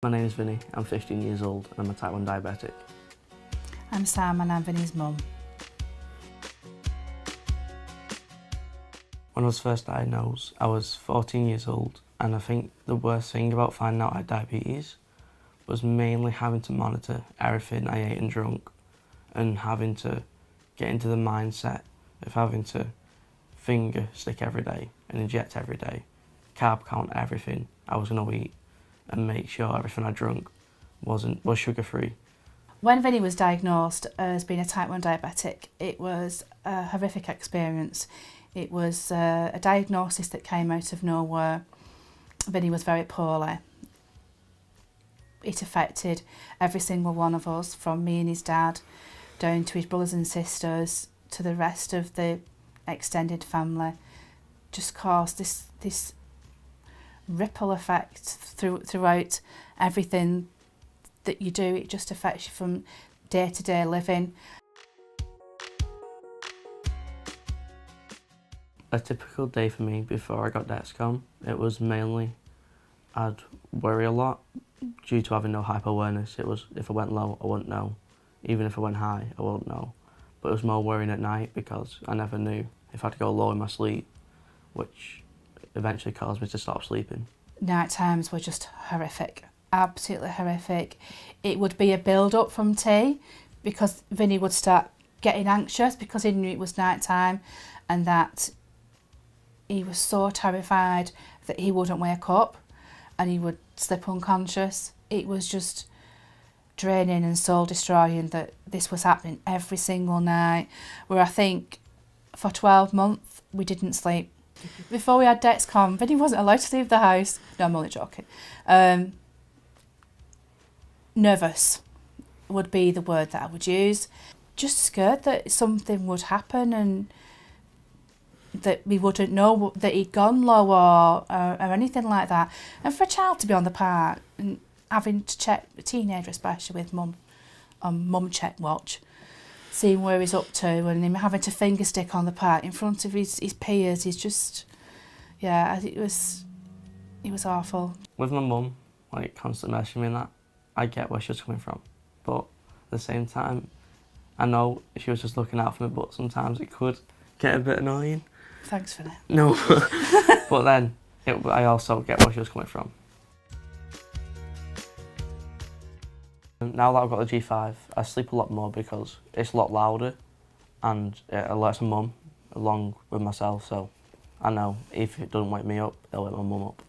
My name is Vinny, I'm 15 years old and I'm a type 1 diabetic. I'm Sam and I'm Vinny's mum. When I was first diagnosed, I was 14 years old, and I think the worst thing about finding out I had diabetes was mainly having to monitor everything I ate and drunk, and having to get into the mindset of having to finger stick every day and inject every day, carb count everything I was going to eat, and make sure everything I drank was sugar-free. When Vinny was diagnosed as being a type 1 diabetic, it was a horrific experience. It was a diagnosis that came out of nowhere. Vinny was very poorly. It affected every single one of us, from me and his dad, down to his brothers and sisters, to the rest of the extended family. Just caused this ripple effect throughout everything that you do. It just affects you from day-to-day living. A typical day for me before I got Dexcom, it was mainly I'd worry a lot due to having no hyper-awareness. It was if I went low, I wouldn't know. Even if I went high, I wouldn't know. But it was more worrying at night because I never knew if I'd go low in my sleep, which eventually caused me to stop sleeping. Night times were just horrific, absolutely horrific. It would be a build-up from tea because Vinny would start getting anxious because he knew it was night time, and that he was so terrified that he wouldn't wake up and he would slip unconscious. It was just draining and soul destroying that this was happening every single night, where I think for 12 months we didn't sleep. Before we had Dexcom, Vinny wasn't allowed to leave the house. No, I'm only joking. Nervous would be the word that I would use. Just scared that something would happen and that we wouldn't know that he'd gone low or anything like that. And for a child to be on the park and having to check, a teenager especially with mum, on mum check watch, seeing where he's up to, and him having to finger stick on the park in front of his peers, he's just, yeah, it was awful. With my mum, like, constantly messaging me and that, I get where she was coming from. But at the same time, I know she was just looking out for me, but sometimes it could get a bit annoying. Thanks for that. No, but then I also get where she was coming from. Now that I've got the G5, I sleep a lot more because it's a lot louder and it alerts my mum along with myself, so I know if it doesn't wake me up, it'll wake my mum up.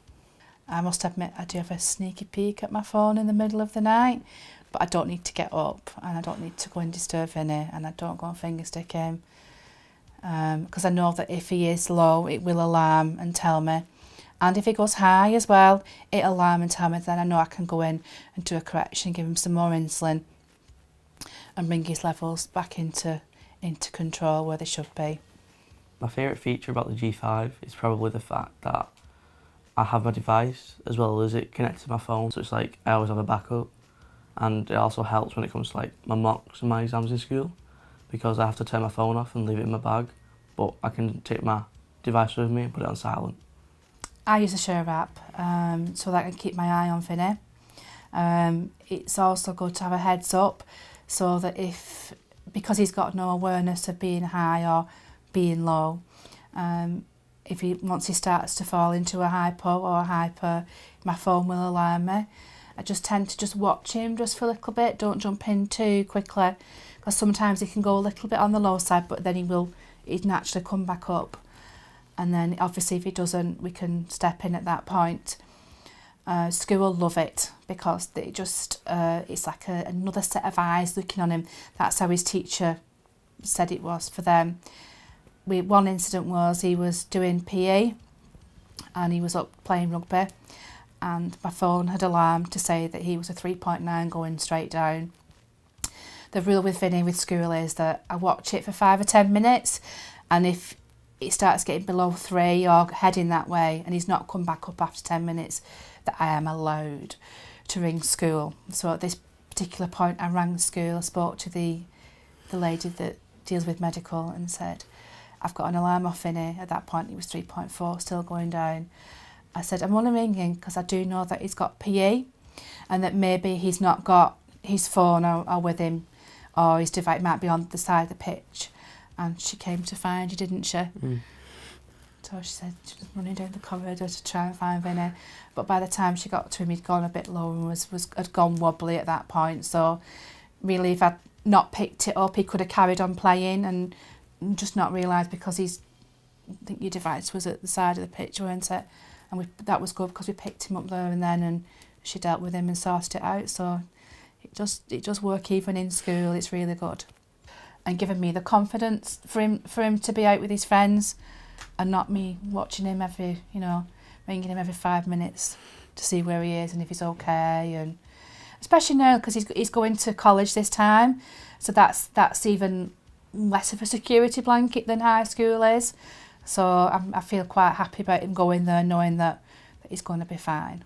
I must admit, I do have a sneaky peek at my phone in the middle of the night, but I don't need to get up and I don't need to go and disturb Vinny, and I don't go and finger stick him because I know that if he is low, it will alarm and tell me. And if he goes high as well, it'll alarm and tell me. Then I know I can go in and do a correction, give him some more insulin and bring his levels back into control where they should be. My favourite feature about the G5 is probably the fact that I have my device as well as it connects to my phone, so it's like I always have a backup. And it also helps when it comes to like my mocks and my exams in school, because I have to turn my phone off and leave it in my bag, but I can take my device with me and put it on silent. I use a Share app so that I can keep my eye on Vinny. It's also good to have a heads up so that because he's got no awareness of being high or being low, once he starts to fall into a hypo or a hyper, my phone will alarm me. I just tend to just watch him just for a little bit, don't jump in too quickly, because sometimes he can go a little bit on the low side, but then he'd naturally come back up. And then obviously if he doesn't, we can step in at that point. School love it because it's like another set of eyes looking on him. That's how his teacher said it was for them. One incident was he was doing PE and he was up playing rugby, and my phone had alarmed to say that he was a 3.9 going straight down. The rule with Vinny with school is that I watch it for 5 or 10 minutes, and if it starts getting below 3 or heading that way and he's not come back up after 10 minutes, that I am allowed to ring school. So at this particular point I rang school, spoke to the lady that deals with medical and said, I've got an alarm off Vinny. At that point it was 3.4, still going down. I said, I'm only ringing because I do know that he's got PE and that maybe he's not got his phone or with him, or his device might be on the side of the pitch. And she came to find you, didn't she? Mm. So she said she was running down the corridor to try and find Vinny. But by the time she got to him, he'd gone a bit low and had gone wobbly at that point. So really, if I'd not picked it up, he could have carried on playing and just not realised, because I think your device was at the side of the pitch, weren't it? And that was good because we picked him up there and then, and she dealt with him and sorted it out. So it does work even in school. It's really good. And given me the confidence for him to be out with his friends, and not me watching him ringing him every 5 minutes to see where he is and if he's okay. And especially now, because he's going to college this time, so that's even less of a security blanket than high school is. So I feel quite happy about him going there, knowing that he's going to be fine.